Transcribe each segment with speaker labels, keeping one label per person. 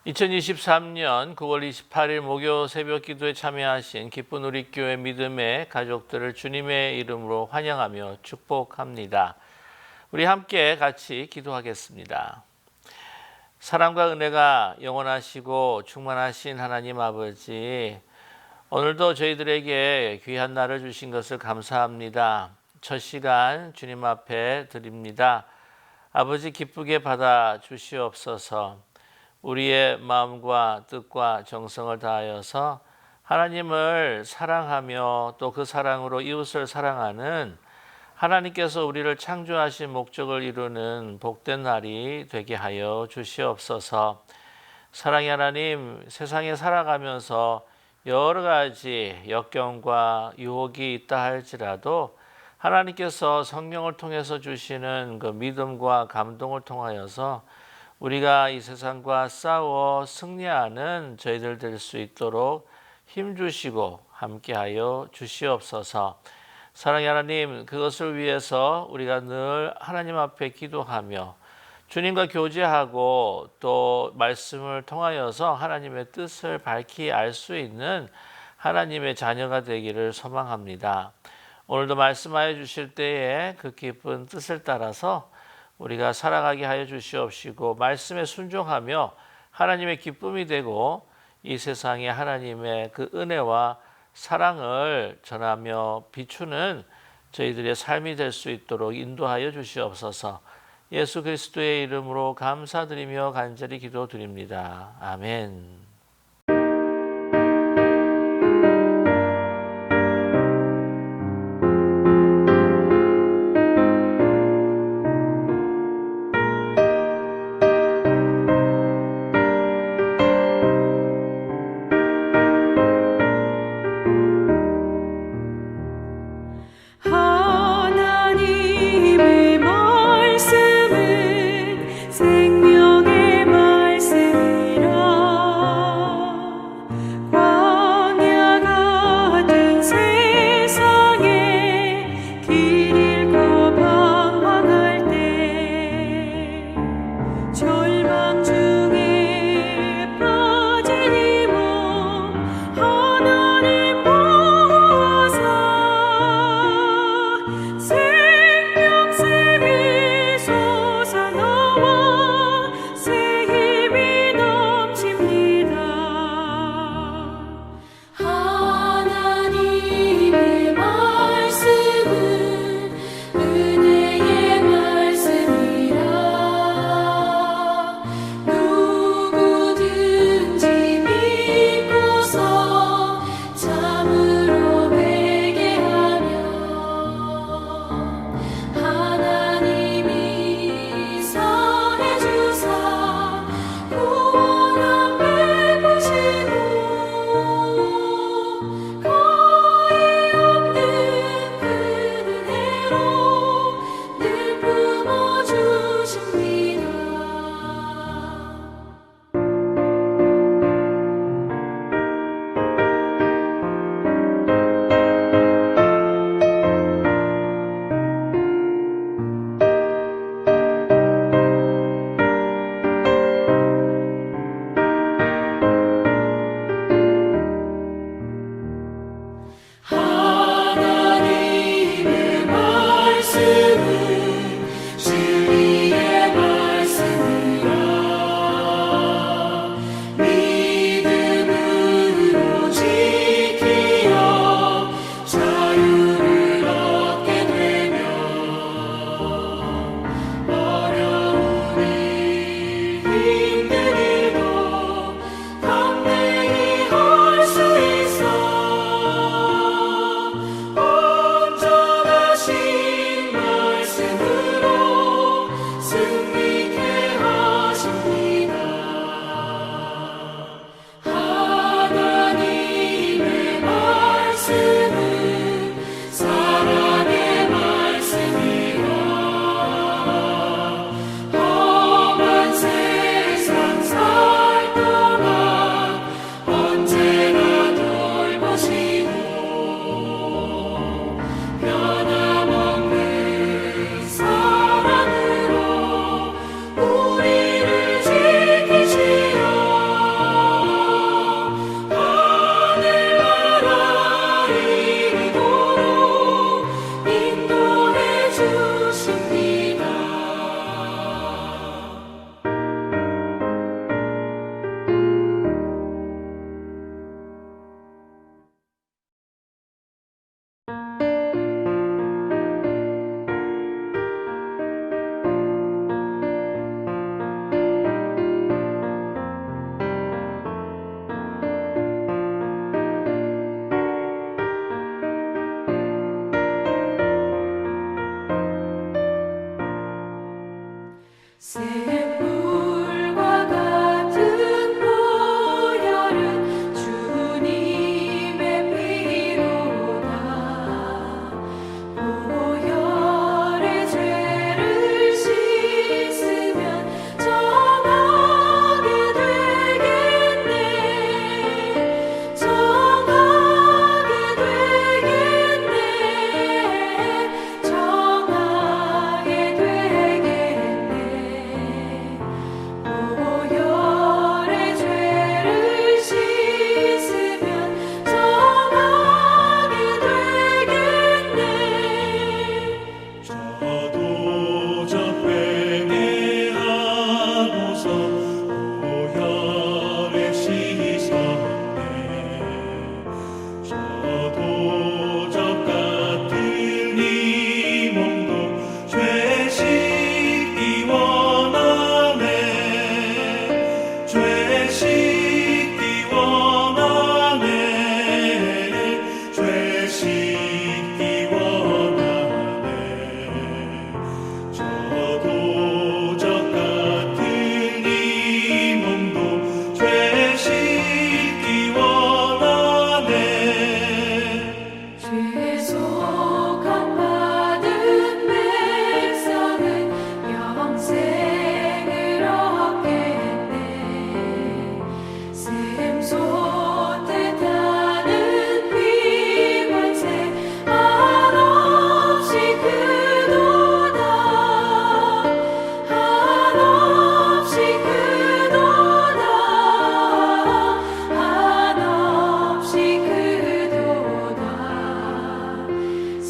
Speaker 1: 2023년 9월 28일 목요 새벽 기도에 참여하신 기쁜 우리 교회 믿음의 가족들을 주님의 이름으로 환영하며 축복합니다. 우리 함께 같이 기도하겠습니다. 사랑과 은혜가 영원하시고 충만하신 하나님 아버지, 오늘도 저희들에게 귀한 날을 주신 것을 감사합니다. 첫 시간 주님 앞에 드립니다. 아버지 기쁘게 받아 주시옵소서. 우리의 마음과 뜻과 정성을 다하여서 하나님을 사랑하며 또 그 사랑으로 이웃을 사랑하는 하나님께서 우리를 창조하신 목적을 이루는 복된 날이 되게 하여 주시옵소서. 사랑의 하나님, 세상에 살아가면서 여러 가지 역경과 유혹이 있다 할지라도 하나님께서 성령을 통해서 주시는 그 믿음과 감동을 통하여서 우리가 이 세상과 싸워 승리하는 저희들 될 수 있도록 힘주시고 함께하여 주시옵소서. 사랑의 하나님, 그것을 위해서 우리가 늘 하나님 앞에 기도하며 주님과 교제하고 또 말씀을 통하여서 하나님의 뜻을 밝히 알 수 있는 하나님의 자녀가 되기를 소망합니다. 오늘도 말씀하여 주실 때에 그 깊은 뜻을 따라서 우리가 살아가게 하여 주시옵시고 말씀에 순종하며 하나님의 기쁨이 되고 이 세상에 하나님의 그 은혜와 사랑을 전하며 비추는 저희들의 삶이 될 수 있도록 인도하여 주시옵소서. 예수 그리스도의 이름으로 감사드리며 간절히 기도드립니다. 아멘.
Speaker 2: 생명의 말씀이라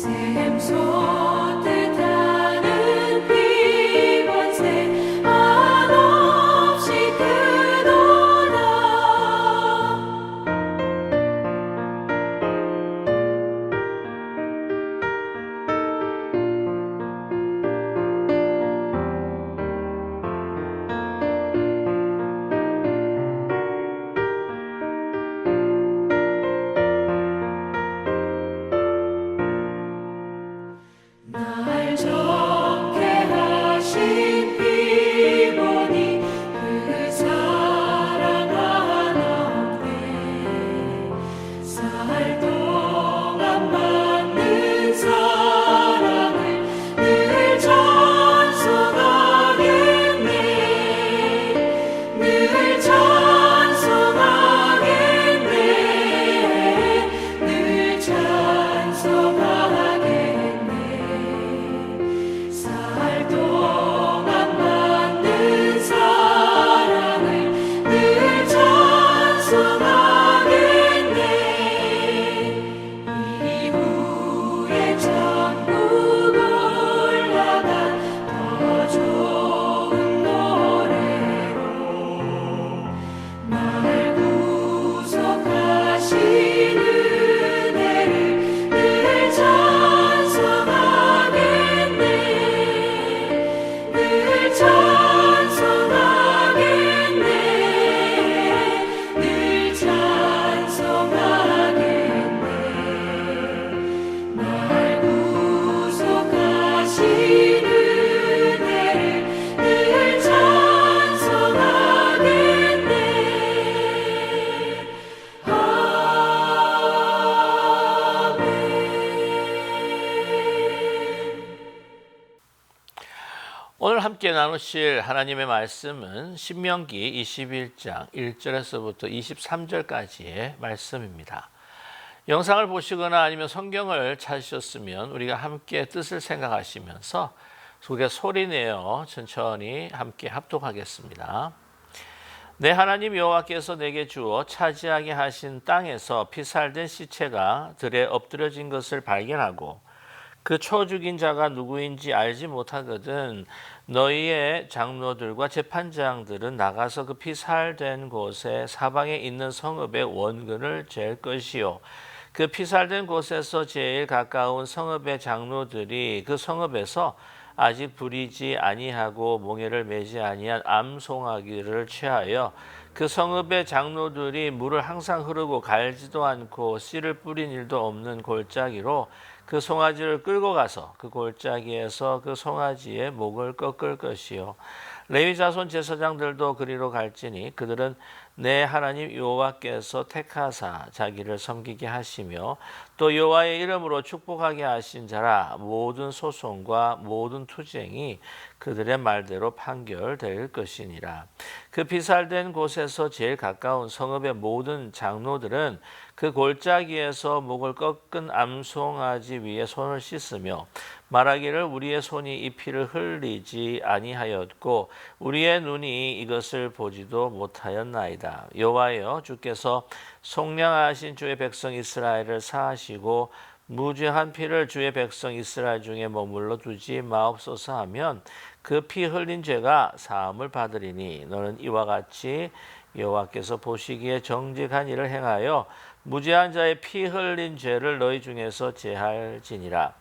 Speaker 2: 샘솟듯 하는 피 번세 한없이 크도다. 날 좋게 하신 피 보니 그 사랑 한없네. 살 동안 받는 사랑을 늘 찬송하겠네. 늘 찬송하겠네. 늘 찬송하겠네. 살 동안 받는 사랑을 늘 찬송하겠네. 이후에 천국 올라가 더 좋은 노래로 날 구속하신 은혜를 늘 찬송하겠네. 늘 찬송하겠네. 늘 찬송하겠네. 날 구속하신 은혜를 늘 찬송하겠네.
Speaker 1: 오늘 함께 나누실 하나님의 말씀은 신명기 21장 1절에서부터 23절까지의 말씀입니다. 영상을 보시거나 아니면 성경을 찾으셨으면 우리가 함께 뜻을 생각하시면서 속에 소리내어 천천히 함께 합독하겠습니다. 내 하나님 여호와께서 내게 주어 차지하게 하신 땅에서 피살된 시체가 들에 엎드려진 것을 발견하고 그 초 죽인 자가 누구인지 알지 못하거든 너희의 장로들과 재판장들은 나가서 그 피살된 곳에 사방에 있는 성읍의 원근을 잴 것이요 그 피살된 곳에서 제일 가까운 성읍의 장로들이 그 성읍에서 아직 부리지 아니하고 몽에를 매지 아니한 암송아기를 취하여 그 성읍의 장로들이 물을 항상 흐르고 갈지도 않고 씨를 뿌린 일도 없는 골짜기로 그 송아지를 끌고 가서 그 골짜기에서 그 송아지의 목을 꺾을 것이요 레위 자손 제사장들도 그리로 갈지니 그들은 내 하나님 여호와께서 택하사 자기를 섬기게 하시며 또 여호와의 이름으로 축복하게 하신 자라 모든 소송과 모든 투쟁이 그들의 말대로 판결될 것이니라. 그 피살된 곳에서 제일 가까운 성읍의 모든 장로들은 그 골짜기에서 목을 꺾은 암송아지 위에 손을 씻으며 말하기를 우리의 손이 이 피를 흘리지 아니하였고 우리의 눈이 이것을 보지도 못하였나이다. 여호와여 주께서 속량하신 주의 백성 이스라엘을 사하시고 무죄한 피를 주의 백성 이스라엘 중에 머물러 두지 마옵소서 하면 그 피 흘린 죄가 사함을 받으리니 너는 이와 같이 여호와께서 보시기에 정직한 일을 행하여 무죄한 자의 피 흘린 죄를 너희 중에서 제할지니라.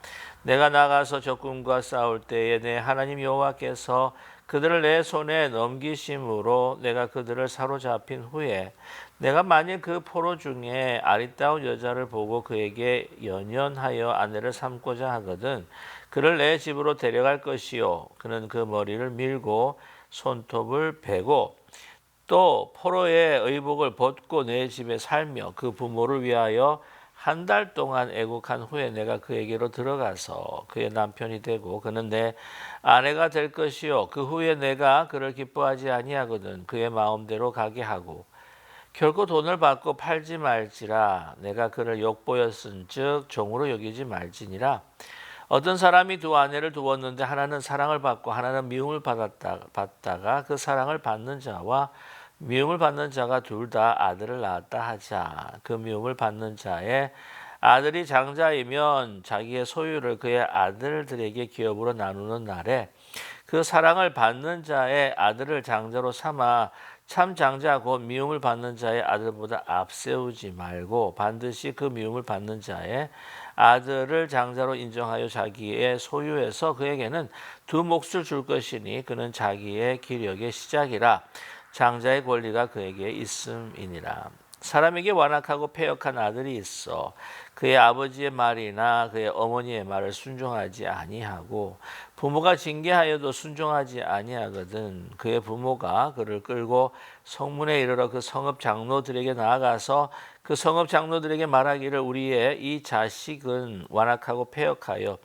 Speaker 1: 내가 나가서 적군과 싸울 때에 내 하나님 여호와께서 그들을 내 손에 넘기심으로 내가 그들을 사로잡힌 후에 내가 만일 그 포로 중에 아리따운 여자를 보고 그에게 연연하여 아내를 삼고자 하거든 그를 내 집으로 데려갈 것이요 그는 그 머리를 밀고 손톱을 베고 또 포로의 의복을 벗고 내 집에 살며 그 부모를 위하여 한 달 동안 애국한 후에 내가 그에게로 들어가서 그의 남편이 되고 그는 내 아내가 될 것이요 그 후에 내가 그를 기뻐하지 아니하거든 그의 마음대로 가게 하고 결코 돈을 받고 팔지 말지라 내가 그를 욕보였은즉 종으로 여기지 말지니라. 어떤 사람이 두 아내를 두었는데 하나는 사랑을 받고 하나는 미움을 받다가 그 사랑을 받는 자와 미움을 받는 자가 둘 다 아들을 낳았다 하자. 그 미움을 받는 자의 아들이 장자이면 자기의 소유를 그의 아들들에게 기업으로 나누는 날에 그 사랑을 받는 자의 아들을 장자로 삼아 참 장자 곧 미움을 받는 자의 아들보다 앞세우지 말고 반드시 그 미움을 받는 자의 아들을 장자로 인정하여 자기의 소유에서 그에게는 두 몫을 줄 것이니 그는 자기의 기력의 시작이라 장자의 권리가 그에게 있음이니라. 사람에게 완악하고 패역한 아들이 있어 그의 아버지의 말이나 그의 어머니의 말을 순종하지 아니하고 부모가 징계하여도 순종하지 아니하거든. 그의 부모가 그를 끌고 성문에 이르러 그 성읍 장로들에게 나아가서 그 성읍 장로들에게 말하기를 우리의 이 자식은 완악하고 패역하여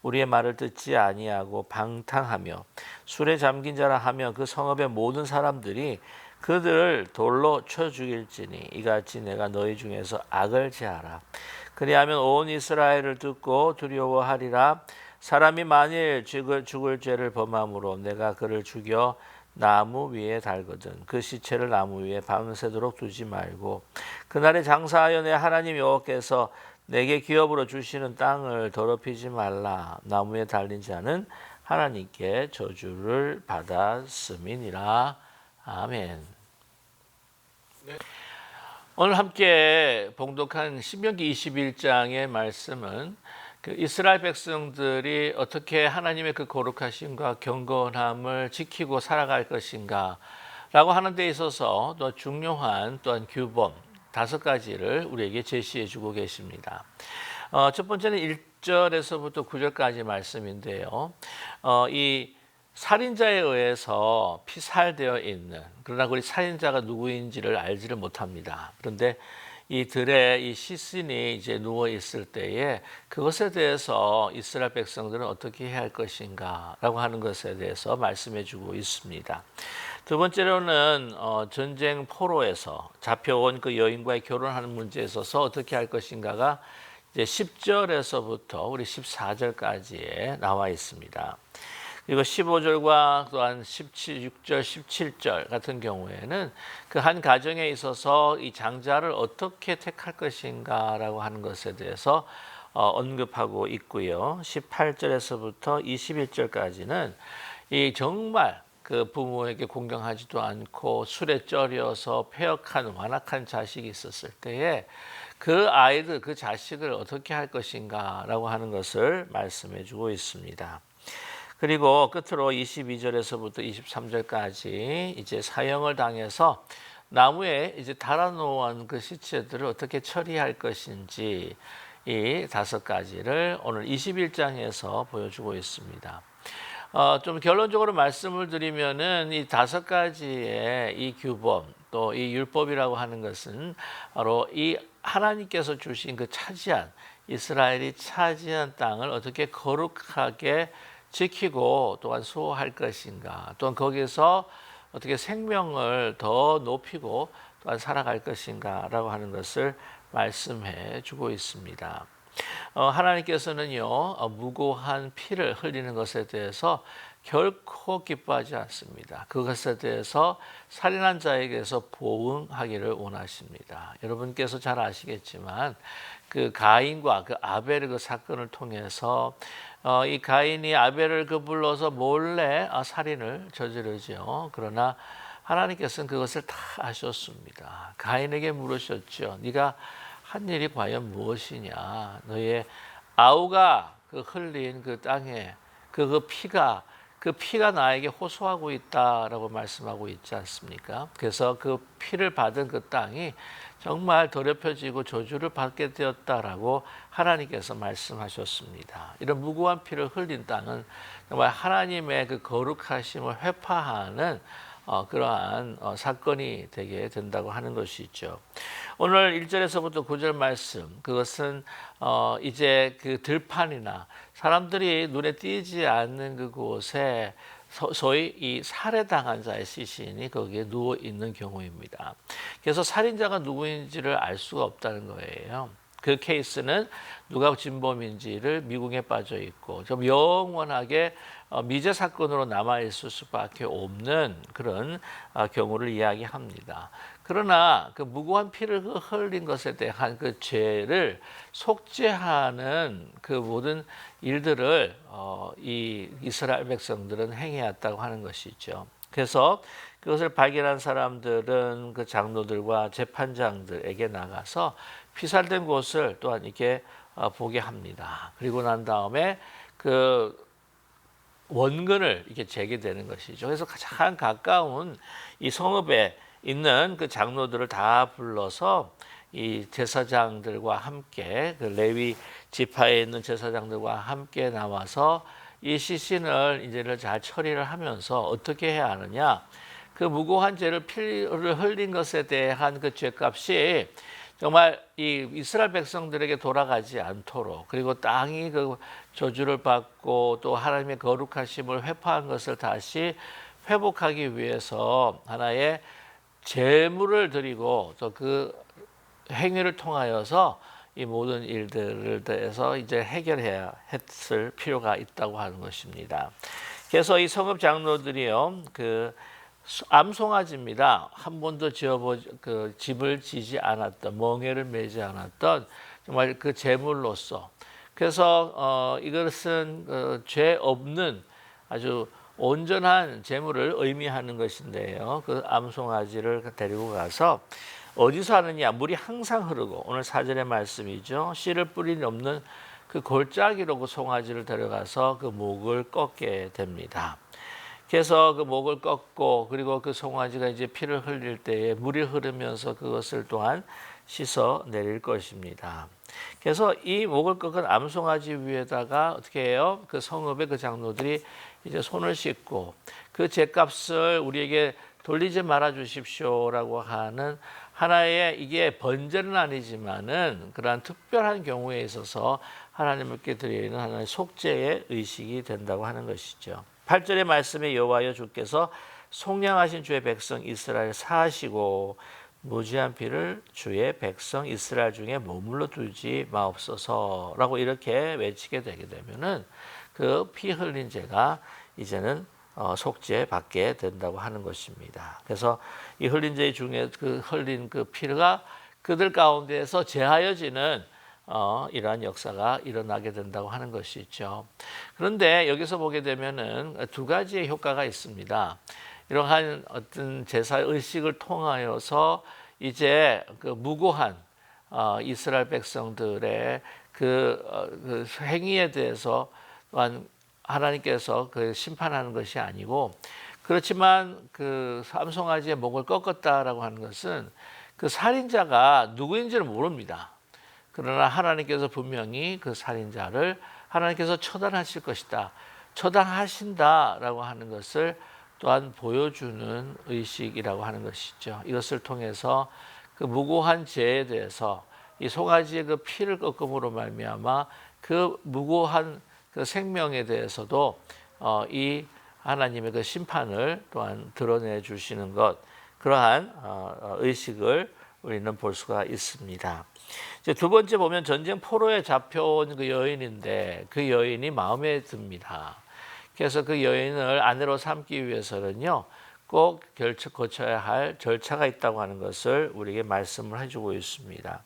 Speaker 1: 우리의 말을 듣지 아니하고 방탕하며 술에 잠긴 자라 하며 그 성읍의 모든 사람들이 그들을 돌로 쳐 죽일지니 이같이 내가 너희 중에서 악을 제하라. 그리하면 온 이스라엘을 듣고 두려워하리라. 사람이 만일 죽을 죄를 범함으로 내가 그를 죽여 나무 위에 달거든 그 시체를 나무 위에 밤새도록 두지 말고 그날에 장사하여 내 하나님 여호와께서 내게 기업으로 주시는 땅을 더럽히지 말라. 나무에 달린 자는 하나님께 저주를 받았음이니라. 아멘. 오늘 함께 봉독한 신명기 21장의 말씀은 그 이스라엘 백성들이 어떻게 하나님의 그 거룩하심과 경건함을 지키고 살아갈 것인가 라고 하는 데 있어서 또 중요한 또한 규범 5가지를 우리에게 제시해 주고 계십니다. 첫 번째는 1절에서부터 9절까지 말씀인데요. 이 살인자에 의해서 피살되어 있는, 그러나 우리 살인자가 누구인지를 알지를 못합니다. 그런데 이 들에 이 시신이 이제 누워 있을 때에 그것에 대해서 이스라엘 백성들은 어떻게 해야 할 것인가라고 하는 것에 대해서 말씀해 주고 있습니다. 두 번째로는 전쟁 포로에서 잡혀온 그 여인과의 결혼하는 문제에 있어서 어떻게 할 것인가가 이제 10절에서부터 우리 14절까지에 나와 있습니다. 그리고 15절과 또한 16절, 17절 같은 경우에는 그 한 가정에 있어서 이 장자를 어떻게 택할 것인가라고 하는 것에 대해서 언급하고 있고요. 18절에서부터 21절까지는 이 정말 그 부모에게 공경하지도 않고 술에 쩔여서 패역한 완악한 자식이 있었을 때에 그 아이들, 그 자식을 어떻게 할 것인가라고 하는 것을 말씀해 주고 있습니다. 그리고 끝으로 22절에서부터 23절까지 이제 사형을 당해서 나무에 이제 달아놓은 그 시체들을 어떻게 처리할 것인지 이 5가지를 오늘 21장에서 보여주고 있습니다. 좀 결론적으로 말씀을 드리면은 이 5가지의 이 규범 또 이 율법이라고 하는 것은 바로 이 하나님께서 주신 그 차지한 이스라엘이 차지한 땅을 어떻게 거룩하게 지키고 또한 수호할 것인가, 또한 거기서 어떻게 생명을 더 높이고 또한 살아갈 것인가라고 하는 것을 말씀해 주고 있습니다. 하나님께서는요 무고한 피를 흘리는 것에 대해서 결코 기뻐하지 않습니다. 그것에 대해서 살인한 자에게서 보응하기를 원하십니다. 여러분께서 잘 아시겠지만 그 가인과 그 아벨의 그 사건을 통해서 이 가인이 아벨을 그 불러서 몰래 살인을 저지르죠. 그러나 하나님께서는 그것을 다 아셨습니다. 가인에게 물으셨죠. 네가 한 일이 과연 무엇이냐? 너의 아우가 그 흘린 그 땅에 그 피가 나에게 호소하고 있다라고 말씀하고 있지 않습니까? 그래서 그 피를 받은 그 땅이 정말 더럽혀지고 저주를 받게 되었다라고 하나님께서 말씀하셨습니다. 이런 무고한 피를 흘린 땅은 정말 하나님의 그 거룩하심을 회파하는 그러한 사건이 되게 된다고 하는 것이죠. 오늘 1절에서부터 9절 말씀, 그것은 이제 그 들판이나 사람들이 눈에 띄지 않는 그곳에 소위 이 살해당한 자의 시신이 거기에 누워 있는 경우입니다. 그래서 살인자가 누구인지를 알 수가 없다는 거예요. 그 케이스는 누가 진범인지를 미궁에 빠져 있고 좀 영원하게 미제 사건으로 남아 있을 수밖에 없는 그런 경우를 이야기합니다. 그러나 그 무고한 피를 흘린 것에 대한 그 죄를 속죄하는 그 모든 일들을 이 이스라엘 백성들은 행해왔다고 하는 것이죠. 그래서 그것을 발견한 사람들은 그 장로들과 재판장들에게 나가서 피살된 곳을 또한 이렇게 보게 합니다. 그리고 난 다음에 그 원근을 이렇게 재게 되는 것이죠. 그래서 가장 가까운 이 성읍에 있는 그 장로들을 다 불러서 이 제사장들과 함께 그 레위 지파에 있는 제사장들과 함께 나와서 이 시신을 이제를 잘 처리를 하면서 어떻게 해야 하느냐? 그 무고한 피를 흘린 것에 대한 그 죄값이 정말 이 이스라엘 백성들에게 돌아가지 않도록 그리고 땅이 그 저주를 받고 또 하나님의 거룩하심을 회파한 것을 다시 회복하기 위해서 하나의 제물을 드리고 또 그 행위를 통하여서 이 모든 일들을 대해서 이제 해결해야 했을 필요가 있다고 하는 것입니다. 그래서 이 성읍 장로들이요, 그 암송아지입니다. 한 번도 그 집을 지지 않았던, 멍에를 매지 않았던 정말 그 제물로서. 그래서 이것은 죄 없는 아주 온전한 제물을 의미하는 것인데요. 그 암송아지를 데리고 가서 어디서 하느냐? 물이 항상 흐르고 오늘 4절의 말씀이죠. 씨를 뿌리 없는 그 골짜기로 그 송아지를 데려가서 그 목을 꺾게 됩니다. 그래서 그 목을 꺾고 그리고 그 송아지가 이제 피를 흘릴 때에 물이 흐르면서 그것을 또한 씻어 내릴 것입니다. 그래서 이 목을 꺾은 암송아지 위에다가 어떻게 해요? 그 성읍의 그 장로들이 이제 손을 씻고 그 죄값을 우리에게 돌리지 말아 주십시오라고 하는 하나의 이게 번제는 아니지만은 그러한 특별한 경우에 있어서 하나님께 드리는 하나의 속죄의 의식이 된다고 하는 것이죠. 8절의 말씀에 여호와여 주께서 속량하신 주의 백성 이스라엘 사하시고 무지한 피를 주의 백성 이스라엘 중에 머물러 두지 마옵소서라고 이렇게 외치게 되게 되면은 그 피 흘린 죄가 이제는 속죄 받게 된다고 하는 것입니다. 그래서 이 흘린 죄 중에 그 흘린 그 피가 그들 가운데에서 제하여지는 이러한 역사가 일어나게 된다고 하는 것이죠. 그런데 여기서 보게 되면은 두 가지의 효과가 있습니다. 이러한 어떤 제사 의식을 통하여서 이제 그 무고한 이스라엘 백성들의 그 행위에 대해서 또한 하나님께서 그 심판하는 것이 아니고 그렇지만 그 암송아지의 목을 꺾었다라고 하는 것은 그 살인자가 누구인지를 모릅니다. 그러나 하나님께서 분명히 그 살인자를 하나님께서 처단하실 것이다. 처단하신다라고 하는 것을 또한 보여주는 의식이라고 하는 것이죠. 이것을 통해서 그 무고한 죄에 대해서 이 송아지의 그 피를 꺾음으로 말미암아 그 무고한 그 생명에 대해서도 이 하나님의 그 심판을 또한 드러내 주시는 것 그러한 의식을 우리는 볼 수가 있습니다. 이제 두 번째 보면 전쟁 포로에 잡혀온 그 여인인데 그 여인이 마음에 듭니다. 그래서 그 여인을 아내로 삼기 위해서는요 꼭 거쳐야 할 절차가 있다고 하는 것을 우리에게 말씀을 해주고 있습니다.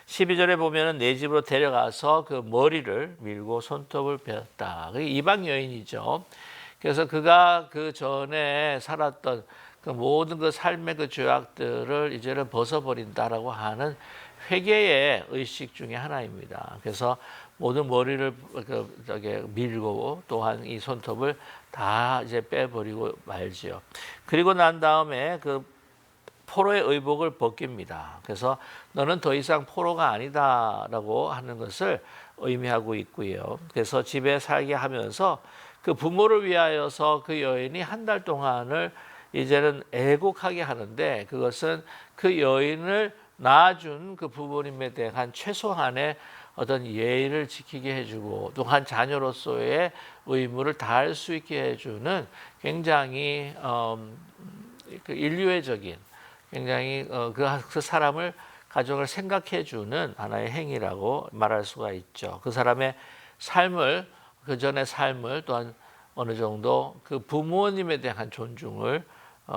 Speaker 1: 12절에 보면은 내 집으로 데려가서 그 머리를 밀고 손톱을 베었다. 그게 이방 여인이죠. 그래서 그가 그 전에 살았던 그 모든 그 삶의 그 죄악들을 이제는 벗어버린다라고 하는 회개의 의식 중에 하나입니다. 그래서 모든 머리를 밀고 또한 이 손톱을 다 이제 빼버리고 말지요. 그리고 난 다음에 그 포로의 의복을 벗깁니다. 그래서 너는 더 이상 포로가 아니다라고 하는 것을 의미하고 있고요. 그래서 집에 살게 하면서 그 부모를 위하여서 그 여인이 한 달 동안을 이제는 애곡하게 하는데 그것은 그 여인을 낳아준 그 부모님에 대한 최소한의 어떤 예의를 지키게 해주고 또한 자녀로서의 의무를 다할 수 있게 해주는 굉장히 그 인류애적인 굉장히 그 사람을 가정을 생각해 주는 하나의 행위라고 말할 수가 있죠. 그 사람의 삶을, 그 전의 삶을 또한 어느 정도 그 부모님에 대한 존중을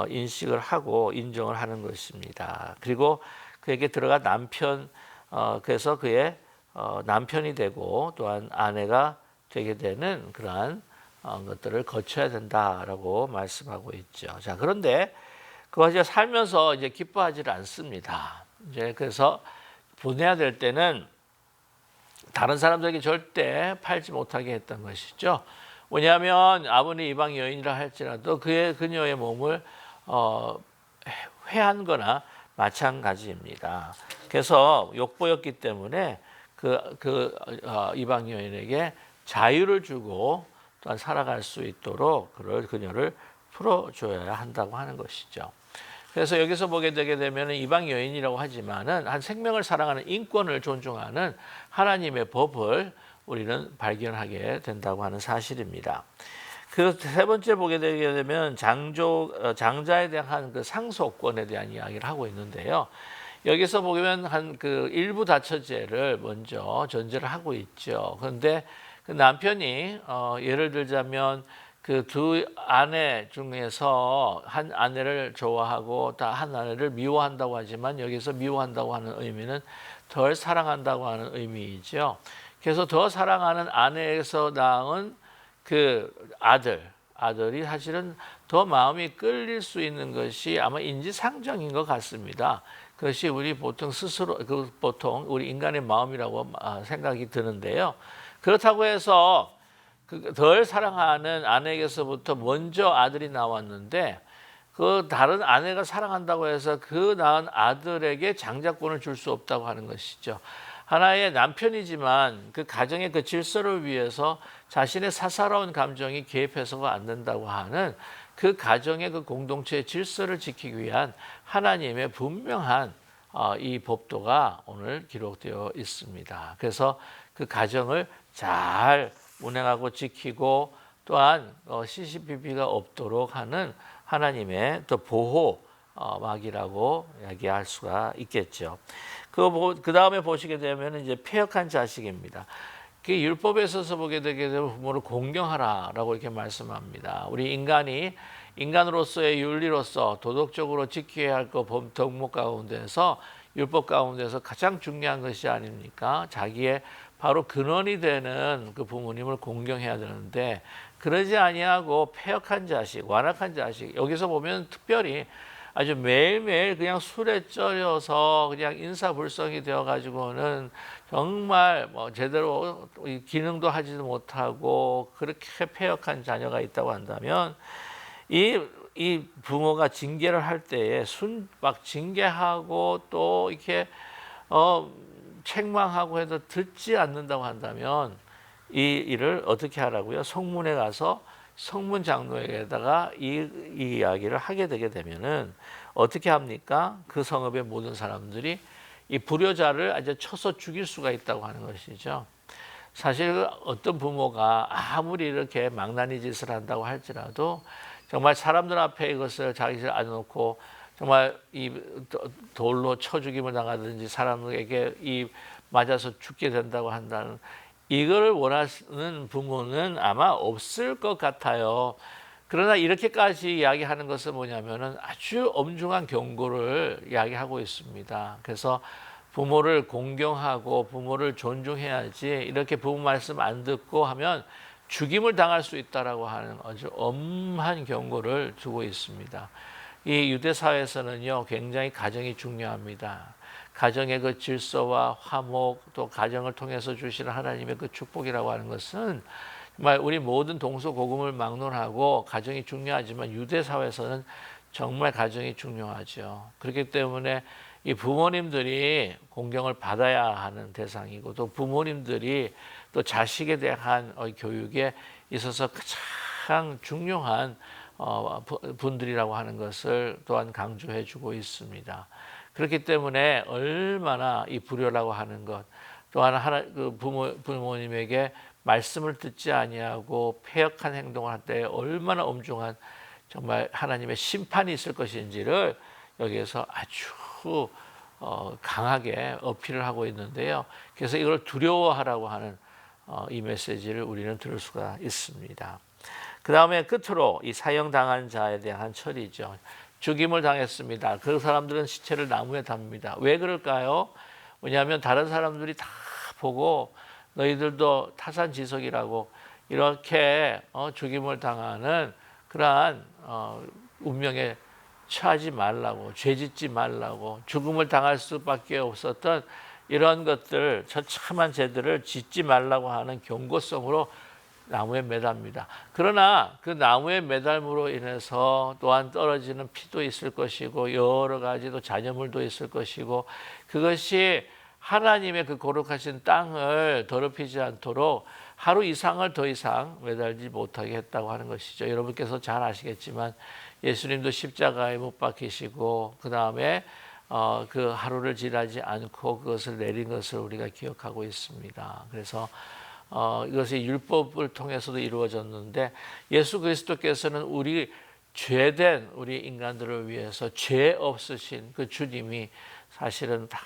Speaker 1: 인식을 하고 인정을 하는 것입니다. 그리고 그에게 들어간 남편, 그래서 그의 남편이 되고 또한 아내가 되게 되는 그러한 것들을 거쳐야 된다라고 말씀하고 있죠. 자, 그런데 그것이 살면서 이제 기뻐하지를 않습니다. 이제 그래서 보내야 될 때는 다른 사람들에게 절대 팔지 못하게 했던 것이죠. 왜냐하면 아버님 이방 여인이라 할지라도 그녀의 몸을 회한 거나 마찬가지입니다. 그래서 욕보였기 때문에 이방 여인에게 자유를 주고 또한 살아갈 수 있도록 그녀를 풀어줘야 한다고 하는 것이죠. 그래서 여기서 보게 되게 되면 이방 여인이라고 하지만은 한 생명을 사랑하는 인권을 존중하는 하나님의 법을 우리는 발견하게 된다고 하는 사실입니다. 그 세 번째 보게 되게 되면 장자에 대한 그 상속권에 대한 이야기를 하고 있는데요. 여기서 보면 한 그 일부 다처제를 먼저 전제를 하고 있죠. 그런데 그 남편이 예를 들자면 그 두 아내 중에서 한 아내를 좋아하고 한 아내를 미워한다고 하지만 여기서 미워한다고 하는 의미는 덜 사랑한다고 하는 의미이죠. 그래서 더 사랑하는 아내에서 낳은 그 아들이 사실은 더 마음이 끌릴 수 있는 것이 아마 인지상정인 것 같습니다. 그것이 우리 보통 보통 우리 인간의 마음이라고 생각이 드는데요. 그렇다고 해서 덜 사랑하는 아내에게서부터 먼저 아들이 나왔는데 그 다른 아내가 사랑한다고 해서 그 낳은 아들에게 장자권을 줄 수 없다고 하는 것이죠. 하나의 남편이지만 그 가정의 그 질서를 위해서 자신의 사사로운 감정이 개입해서가 안 된다고 하는 그 가정의 그 공동체의 질서를 지키기 위한 하나님의 분명한 이 법도가 오늘 기록되어 있습니다. 그래서 그 가정을 잘 운행하고 지키고 또한 시시비비가 없도록 하는 하나님의 또 보호막이라고 이야기할 수가 있겠죠. 그 다음에 보시게 되면 이제 패역한 자식입니다. 그 율법에 있어서 보게 되게 되면 부모를 공경하라라고 이렇게 말씀합니다. 우리 인간으로서의 윤리로서 도덕적으로 지켜야 할 덕목 가운데서 율법 가운데서 가장 중요한 것이 아닙니까? 자기의 바로 근원이 되는 그 부모님을 공경해야 되는데 그러지 아니하고 패역한 자식, 완악한 자식 여기서 보면 특별히 아주 매일매일 그냥 술에 쩔여서 그냥 인사불성이 되어가지고는 정말 제대로 기능도 하지도 못하고 그렇게 패역한 자녀가 있다고 한다면 이 부모가 징계를 할 때에 막 징계하고 또 이렇게 책망하고 해도 듣지 않는다고 한다면 이 일을 어떻게 하라고요? 성문에 가서 성문 장로에게다가 이 이야기를 하게 되게 되면은 어떻게 합니까? 그 성읍의 모든 사람들이 이 불효자를 아주 쳐서 죽일 수가 있다고 하는 것이죠. 사실 어떤 부모가 아무리 이렇게 망나니 짓을 한다고 할지라도 정말 사람들 앞에 이것을 자기를 앉아놓고 정말 이 돌로 쳐 죽임을 당하든지 사람에게 맞아서 죽게 된다고 한다는 이거를 원하는 부모는 아마 없을 것 같아요. 그러나 이렇게까지 이야기하는 것은 뭐냐면은 아주 엄중한 경고를 이야기하고 있습니다. 그래서 부모를 공경하고 부모를 존중해야지 이렇게 부모 말씀 안 듣고 하면 죽임을 당할 수 있다라고 하는 아주 엄한 경고를 두고 있습니다. 이 유대 사회에서는요 굉장히 가정이 중요합니다. 가정의 그 질서와 화목 또 가정을 통해서 주시는 하나님의 그 축복이라고 하는 것은 정말 우리 모든 동서고금을 막론하고 가정이 중요하지만 유대 사회에서는 정말 가정이 중요하죠. 그렇기 때문에 이 부모님들이 공경을 받아야 하는 대상이고 또 부모님들이 또 자식에 대한 교육에 있어서 가장 중요한 분들이라고 하는 것을 또한 강조해 주고 있습니다. 그렇기 때문에 얼마나 이 불효라고 하는 것 또한 부모님에게 말씀을 듣지 아니하고 패역한 행동을 할 때 얼마나 엄중한 정말 하나님의 심판이 있을 것인지를 여기에서 아주 강하게 어필을 하고 있는데요. 그래서 이걸 두려워하라고 하는 이 메시지를 우리는 들을 수가 있습니다. 그 다음에 끝으로 이 사형당한 자에 대한 처리죠. 죽임을 당했습니다. 그 사람들은 시체를 나무에 담습니다. 왜 그럴까요? 왜냐하면 다른 사람들이 다 보고 너희들도 타산지석이라고 이렇게 죽임을 당하는 그러한 운명에 처하지 말라고, 죄짓지 말라고, 죽음을 당할 수밖에 없었던 이런 것들, 처참한 죄들을 짓지 말라고 하는 경고성으로 나무에 매답니다. 그러나 그 나무에 매달므로 인해서 또한 떨어지는 피도 있을 것이고 여러 가지도 잔여물도 있을 것이고 그것이 하나님의 그 거룩하신 땅을 더럽히지 않도록 하루 이상을 더 이상 매달지 못하게 했다고 하는 것이죠. 여러분께서 잘 아시겠지만 예수님도 십자가에 못 박히시고 그 다음에 그 하루를 지나지 않고 그것을 내린 것을 우리가 기억하고 있습니다. 그래서 이것이 율법을 통해서도 이루어졌는데 예수 그리스도께서는 우리 죄된 우리 인간들을 위해서 죄 없으신 그 주님이 사실은 다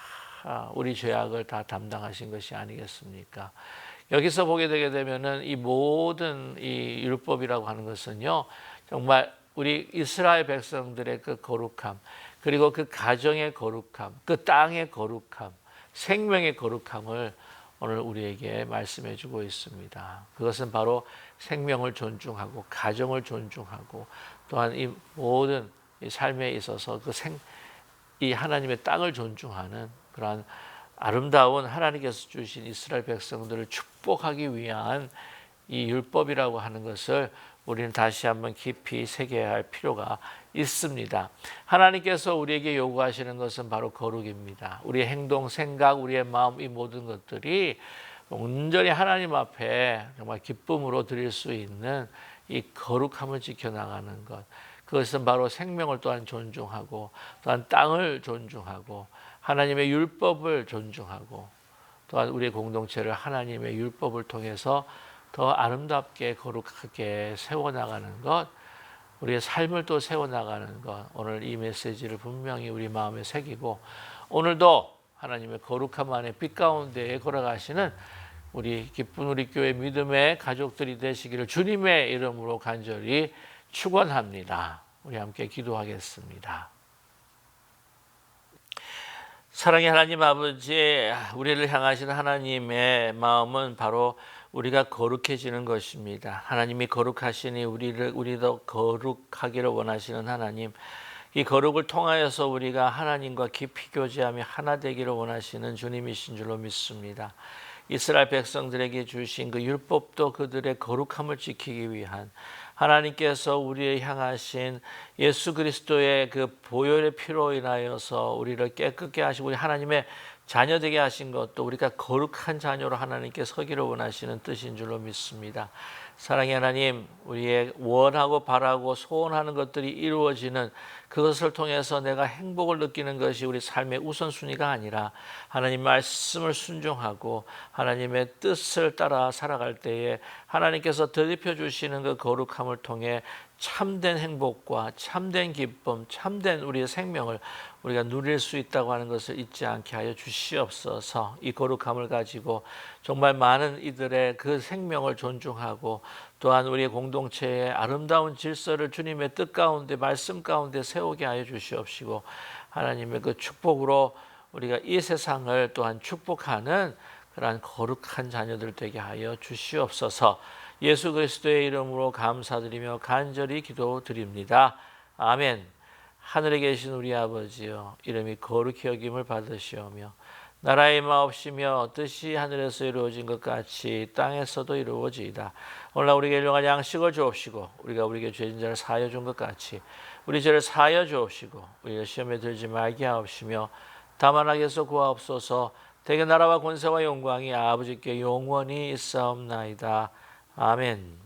Speaker 1: 우리 죄악을 다 담당하신 것이 아니겠습니까? 여기서 보게 되게 되면은 이 모든 이 율법이라고 하는 것은요, 정말 우리 이스라엘 백성들의 그 거룩함, 그리고 그 가정의 거룩함, 그 땅의 거룩함, 생명의 거룩함을 오늘 우리에게 말씀해 주고 있습니다. 그것은 바로 생명을 존중하고 가정을 존중하고 또한 이 모든 이 삶에 있어서 이 하나님의 땅을 존중하는 그러한 아름다운 하나님께서 주신 이스라엘 백성들을 축복하기 위한 이 율법이라고 하는 것을 우리는 다시 한번 깊이 새겨야 할 필요가 있습니다. 하나님께서 우리에게 요구하시는 것은 바로 거룩입니다. 우리의 행동, 생각, 우리의 마음 이 모든 것들이 온전히 하나님 앞에 정말 기쁨으로 드릴 수 있는 이 거룩함을 지켜나가는 것. 그것은 바로 생명을 또한 존중하고 또한 땅을 존중하고 하나님의 율법을 존중하고 또한 우리의 공동체를 하나님의 율법을 통해서 더 아름답게 거룩하게 세워나가는 것, 우리의 삶을 또 세워나가는 것, 오늘 이 메시지를 분명히 우리 마음에 새기고 오늘도 하나님의 거룩함 안에 빛 가운데에 걸어가시는 우리 기쁜 우리 교회 믿음의 가족들이 되시기를 주님의 이름으로 간절히 축원합니다. 우리 함께 기도하겠습니다. 사랑의 하나님 아버지, 우리를 향하신 하나님의 마음은 바로 우리가 거룩해지는 것입니다. 하나님이 거룩하시니 우리도 거룩하기를 원하시는 하나님, 이 거룩을 통하여서 우리가 하나님과 깊이 교제하며 하나 되기를 원하시는 주님이신 줄로 믿습니다. 이스라엘 백성들에게 주신 그 율법도 그들의 거룩함을 지키기 위한 하나님께서 우리를 향하신 예수 그리스도의 그 보혈의 피로 인하여서 우리를 깨끗게 하시고 우리 하나님의 자녀 되게 하신 것도 우리가 거룩한 자녀로 하나님께 서기를 원하시는 뜻인 줄로 믿습니다. 사랑의 하나님, 우리의 원하고 바라고 소원하는 것들이 이루어지는 그것을 통해서 내가 행복을 느끼는 것이 우리 삶의 우선순위가 아니라 하나님 말씀을 순종하고 하나님의 뜻을 따라 살아갈 때에 하나님께서 더입혀 주시는 그 거룩함을 통해 참된 행복과 참된 기쁨, 참된 우리의 생명을 우리가 누릴 수 있다고 하는 것을 잊지 않게 하여 주시옵소서. 이 거룩함을 가지고 정말 많은 이들의 그 생명을 존중하고 또한 우리의 공동체의 아름다운 질서를 주님의 뜻 가운데 말씀 가운데 세우게 하여 주시옵시고 하나님의 그 축복으로 우리가 이 세상을 또한 축복하는 그러한 거룩한 자녀들 되게 하여 주시옵소서. 예수 그리스도의 이름으로 감사드리며 간절히 기도드립니다. 아멘. 하늘에 계신 우리 아버지여, 이름이 거룩히 여김을 받으시오며 나라의 마옵시며 뜻이 하늘에서 이루어진 것 같이 땅에서도 이루어지이다. 오늘날 우리에게 일용할 양식을 주옵시고 우리가 우리에게 죄진 자를 사하여 준 것 같이 우리 죄를 사하여 주옵시고 우리를 시험에 들지 말게 하옵시며 다만 악에서 구하옵소서. 대개 나라와 권세와 영광이 아버지께 영원히 있사옵나이다. 아멘.